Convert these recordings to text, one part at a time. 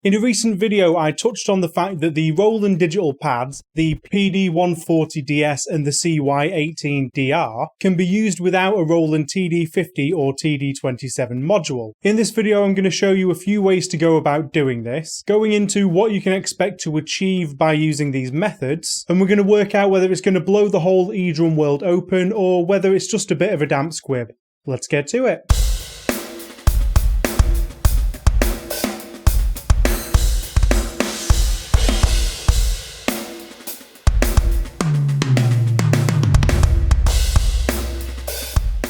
In a recent video I touched on the fact that the Roland digital pads, the PD-140DS and the CY-18DR, can be used without a Roland TD-50 or TD-27 module. In this video I'm going to show you a few ways to go about doing this, going into what you can expect to achieve by using these methods, and we're going to work out whether it's going to blow the whole eDrum world open or whether it's just a bit of a damp squib. Let's get to it.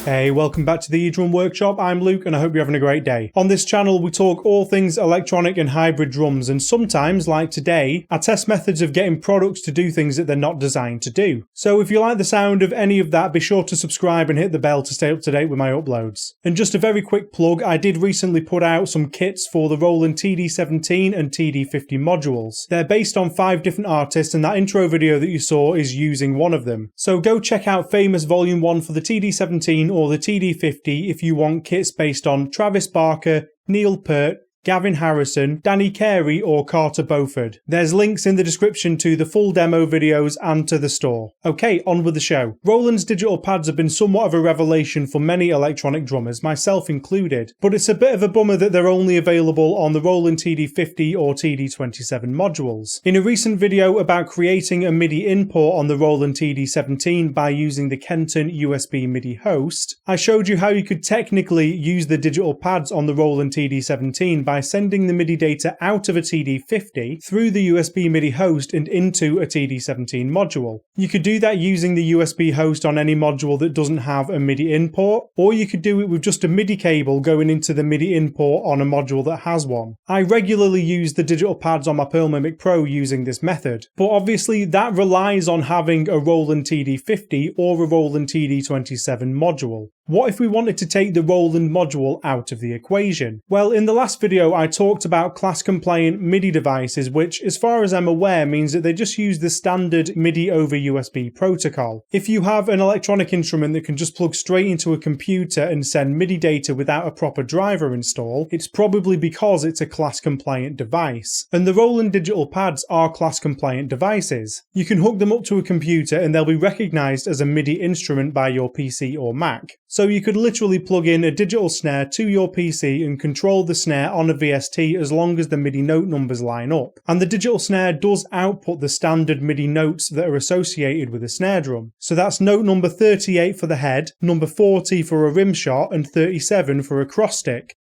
Hey, welcome back to the eDrum Workshop. I'm Luke and I hope you're having a great day. On this channel we talk all things electronic and hybrid drums, and sometimes, like today, I test methods of getting products to do things that they're not designed to do. So if you like the sound of any of that, be sure to subscribe and hit the bell to stay up to date with my uploads. And just a very quick plug, I did recently put out some kits for the Roland TD-17 and TD-50 modules. They're based on 5 different artists, and that intro video that you saw is using one of them. So go check out Famous Volume 1 for the TD-17 or the TD-50 if you want kits based on Travis Barker, Neil Peart, Gavin Harrison, Danny Carey or Carter Beauford. There's links in the description to the full demo videos and to the store. Okay, on with the show. Roland's digital pads have been somewhat of a revelation for many electronic drummers, myself included, but it's a bit of a bummer that they're only available on the Roland TD-50 or TD-27 modules. In a recent video about creating a MIDI import on the Roland TD-17 by using the Kenton USB MIDI host, I showed you how you could technically use the digital pads on the Roland TD-17 by sending the MIDI data out of a TD-50 through the USB MIDI host and into a TD-17 module. You could do that using the USB host on any module that doesn't have a MIDI import, or you could do it with just a MIDI cable going into the MIDI import on a module that has one. I regularly use the digital pads on my Pearl Mimic Pro using this method, but obviously that relies on having a Roland TD-50 or a Roland TD-27 module. What if we wanted to take the Roland module out of the equation? Well, in the last video I talked about class-compliant MIDI devices, which, as far as I'm aware, means that they just use the standard MIDI over USB protocol. If you have an electronic instrument that can just plug straight into a computer and send MIDI data without a proper driver install, it's probably because it's a class-compliant device. And the Roland digital pads are class-compliant devices. You can hook them up to a computer and they'll be recognised as a MIDI instrument by your PC or Mac. So you could literally plug in a digital snare to your PC and control the snare on a VST as long as the MIDI note numbers line up. And the digital snare does output the standard MIDI notes that are associated with a snare drum. So that's note number 38 for the head, number 40 for a rim shot, and 37 for a cross stick.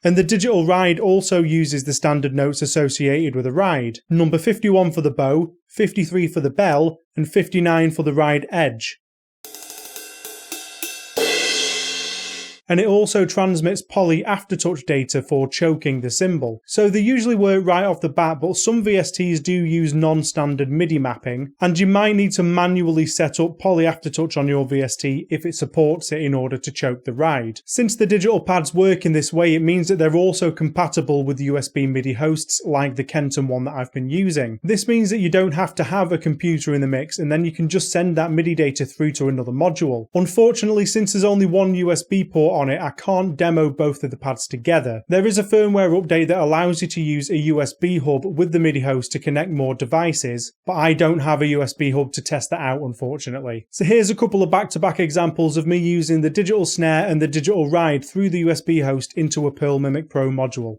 And the digital ride also uses the standard notes associated with a ride. Number 51 for the bow, 53 for the bell, and 59 for the ride edge. And it also transmits poly aftertouch data for choking the cymbal. So they usually work right off the bat, but some VSTs do use non-standard MIDI mapping, and you might need to manually set up poly aftertouch on your VST if it supports it in order to choke the ride. Since the digital pads work in this way, it means that they're also compatible with USB MIDI hosts like the Kenton one that I've been using. This means that you don't have to have a computer in the mix, and then you can just send that MIDI data through to another module. Unfortunately, since there's only one USB port on it, I can't demo both of the pads together. There is a firmware update that allows you to use a USB hub with the MIDI host to connect more devices, but I don't have a USB hub to test that out, unfortunately. So here's a couple of back-to-back examples of me using the digital snare and the digital ride through the USB host into a Pearl Mimic Pro module.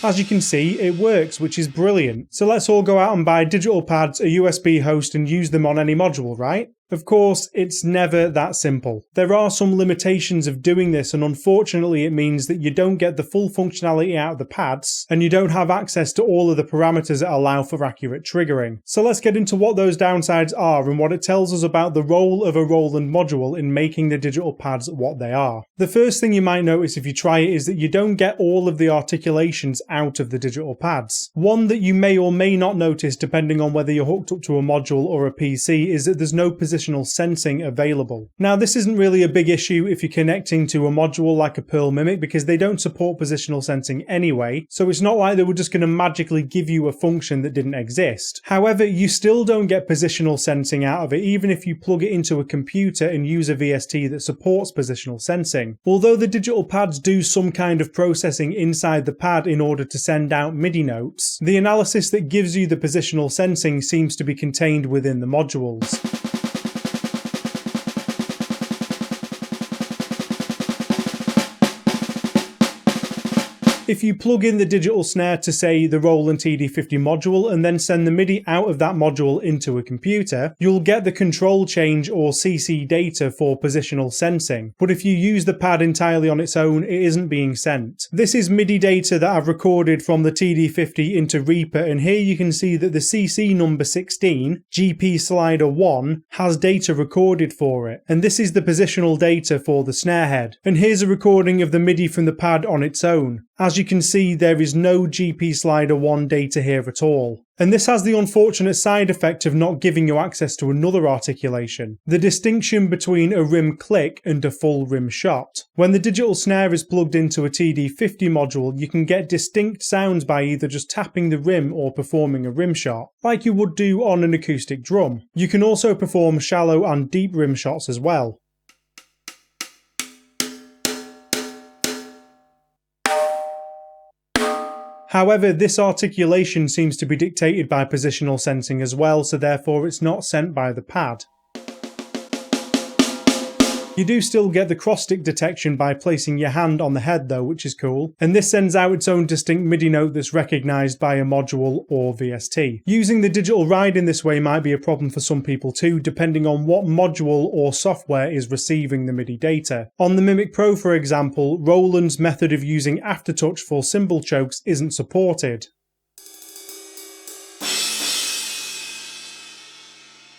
As you can see, it works, which is brilliant. So let's all go out and buy digital pads, a USB host, and use them on any module, right? Of course, it's never that simple. There are some limitations of doing this, and unfortunately it means that you don't get the full functionality out of the pads, and you don't have access to all of the parameters that allow for accurate triggering. So let's get into what those downsides are and what it tells us about the role of a Roland module in making the digital pads what they are. The first thing you might notice if you try it is that you don't get all of the articulations out of the digital pads. One that you may or may not notice depending on whether you're hooked up to a module or a PC is that there's no position positional sensing available. Now this isn't really a big issue if you're connecting to a module like a Pearl Mimic because they don't support positional sensing anyway, so it's not like they were just going to magically give you a function that didn't exist. However, you still don't get positional sensing out of it even if you plug it into a computer and use a VST that supports positional sensing. Although the digital pads do some kind of processing inside the pad in order to send out MIDI notes, the analysis that gives you the positional sensing seems to be contained within the modules. If you plug in the digital snare to say the Roland TD-50 module and then send the MIDI out of that module into a computer, you'll get the control change or CC data for positional sensing. But if you use the pad entirely on its own, it isn't being sent. This is MIDI data that I've recorded from the TD-50 into Reaper, and here you can see that the CC number 16, GP slider 1, has data recorded for it. And this is the positional data for the snare head. And here's a recording of the MIDI from the pad on its own. As you can see, there is no GP slider 1 data here at all. And this has the unfortunate side effect of not giving you access to another articulation, the distinction between a rim click and a full rim shot. When the digital snare is plugged into a TD-50 module, you can get distinct sounds by either just tapping the rim or performing a rim shot, like you would do on an acoustic drum. You can also perform shallow and deep rim shots as well. However, this articulation seems to be dictated by positional sensing as well, so therefore it's not sent by the pad. You do still get the cross-stick detection by placing your hand on the head though, which is cool, and this sends out its own distinct MIDI note that's recognised by a module or VST. Using the digital ride in this way might be a problem for some people too, depending on what module or software is receiving the MIDI data. On the Mimic Pro, for example, Roland's method of using aftertouch for cymbal chokes isn't supported.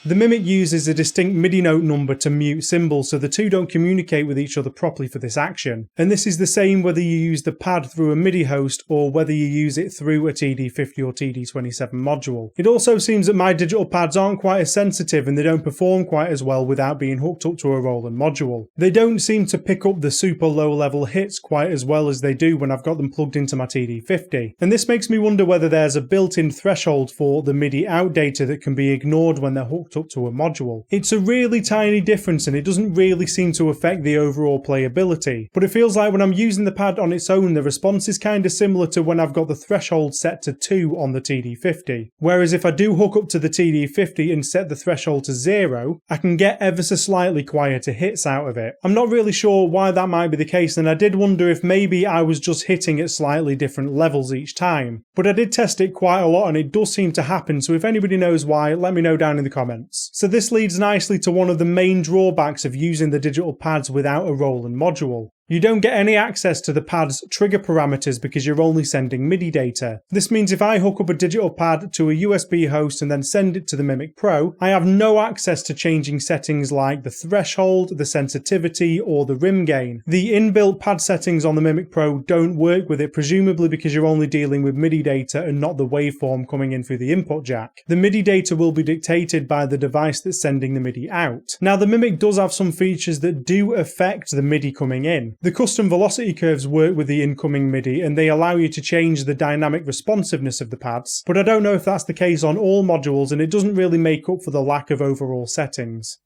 The Mimic uses a distinct MIDI note number to mute cymbals, so the two don't communicate with each other properly for this action. And this is the same whether you use the pad through a MIDI host or whether you use it through a TD-50 or TD-27 module. It also seems that my digital pads aren't quite as sensitive and they don't perform quite as well without being hooked up to a Roland module. They don't seem to pick up the super low level hits quite as well as they do when I've got them plugged into my TD-50. And this makes me wonder whether there's a built-in threshold for the MIDI out data that can be ignored when they're hooked up to a module. It's a really tiny difference and it doesn't really seem to affect the overall playability, but it feels like when I'm using the pad on its own the response is kind of similar to when I've got the threshold set to 2 on the TD-50, whereas if I do hook up to the TD-50 and set the threshold to 0, I can get ever so slightly quieter hits out of it. I'm not really sure why that might be the case, and I did wonder if maybe I was just hitting at slightly different levels each time, but I did test it quite a lot and it does seem to happen, so if anybody knows why, let me know down in the comments. So this leads nicely to one of the main drawbacks of using the digital pads without a Roland module. You don't get any access to the pad's trigger parameters because you're only sending MIDI data. This means if I hook up a digital pad to a USB host and then send it to the Mimic Pro, I have no access to changing settings like the threshold, the sensitivity, or the rim gain. The inbuilt pad settings on the Mimic Pro don't work with it, presumably because you're only dealing with MIDI data and not the waveform coming in through the input jack. The MIDI data will be dictated by the device that's sending the MIDI out. Now the Mimic does have some features that do affect the MIDI coming in. The custom velocity curves work with the incoming MIDI and they allow you to change the dynamic responsiveness of the pads, but I don't know if that's the case on all modules and it doesn't really make up for the lack of overall settings.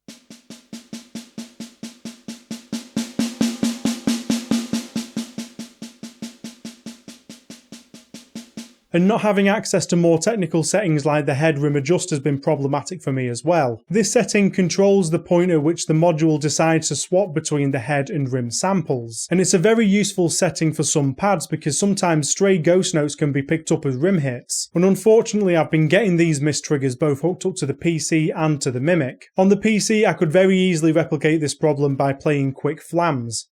And not having access to more technical settings like the head rim adjust has been problematic for me as well. This setting controls the point at which the module decides to swap between the head and rim samples. And it's a very useful setting for some pads because sometimes stray ghost notes can be picked up as rim hits. And unfortunately I've been getting these missed triggers both hooked up to the PC and to the Mimic. On the PC I could very easily replicate this problem by playing quick flams.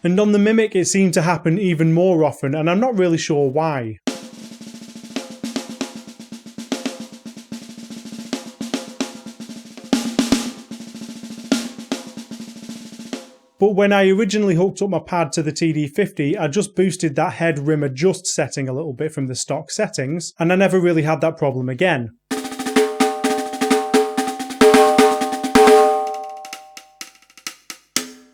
And on the Mimic it seemed to happen even more often and I'm not really sure why. But when I originally hooked up my pad to the TD-50, I just boosted that head rim adjust setting a little bit from the stock settings and I never really had that problem again.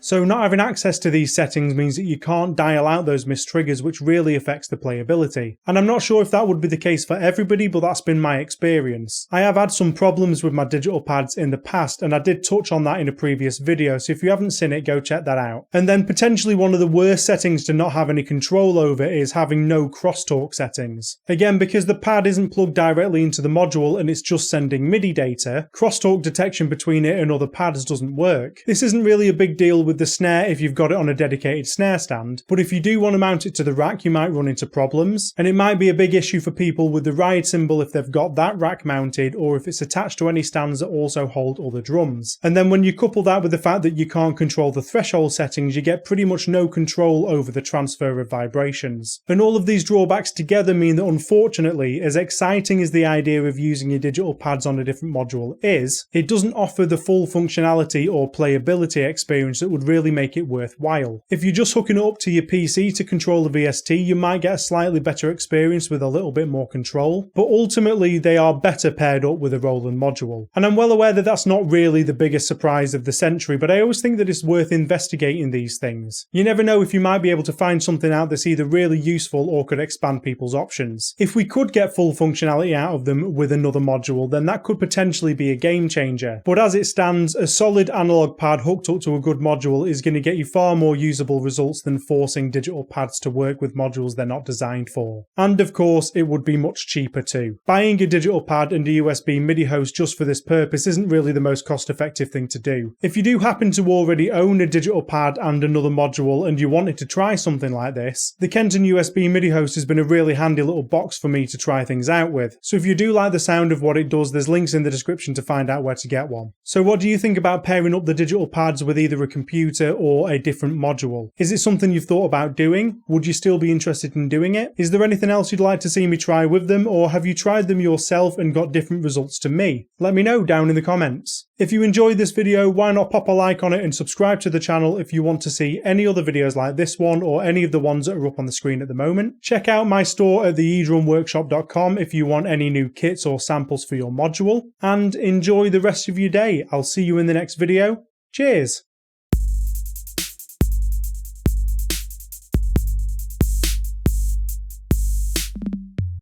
So not having access to these settings means that you can't dial out those missed triggers, which really affects the playability. And I'm not sure if that would be the case for everybody, but that's been my experience. I have had some problems with my digital pads in the past, and I did touch on that in a previous video, so if you haven't seen it, go check that out. And then potentially one of the worst settings to not have any control over is having no crosstalk settings. Again, because the pad isn't plugged directly into the module and it's just sending MIDI data, crosstalk detection between it and other pads doesn't work. This isn't really a big deal with the snare if you've got it on a dedicated snare stand, but if you do want to mount it to the rack, you might run into problems, and it might be a big issue for people with the ride cymbal if they've got that rack mounted or if it's attached to any stands that also hold other drums. And then when you couple that with the fact that you can't control the threshold settings, you get pretty much no control over the transfer of vibrations. And all of these drawbacks together mean that, unfortunately, as exciting as the idea of using your digital pads on a different module is, it doesn't offer the full functionality or playability experience that would really make it worthwhile. If you're just hooking it up to your PC to control the VST, you might get a slightly better experience with a little bit more control, but ultimately they are better paired up with a Roland module. And I'm well aware that that's not really the biggest surprise of the century, but I always think that it's worth investigating these things. You never know if you might be able to find something out that's either really useful or could expand people's options. If we could get full functionality out of them with another module, then that could potentially be a game changer. But as it stands, a solid analog pad hooked up to a good module is going to get you far more usable results than forcing digital pads to work with modules they're not designed for. And of course, it would be much cheaper too. Buying a digital pad and a USB MIDI host just for this purpose isn't really the most cost-effective thing to do. If you do happen to already own a digital pad and another module and you wanted to try something like this, the Kenton USB MIDI host has been a really handy little box for me to try things out with. So if you do like the sound of what it does, there's links in the description to find out where to get one. So what do you think about pairing up the digital pads with either a computer or a different module? Is it something you've thought about doing? Would you still be interested in doing it? Is there anything else you'd like to see me try with them, or have you tried them yourself and got different results to me? Let me know down in the comments. If you enjoyed this video, why not pop a like on it and subscribe to the channel if you want to see any other videos like this one or any of the ones that are up on the screen at the moment. Check out my store at the eDrumworkshop.com if you want any new kits or samples for your module, and enjoy the rest of your day. I'll see you in the next video. Cheers!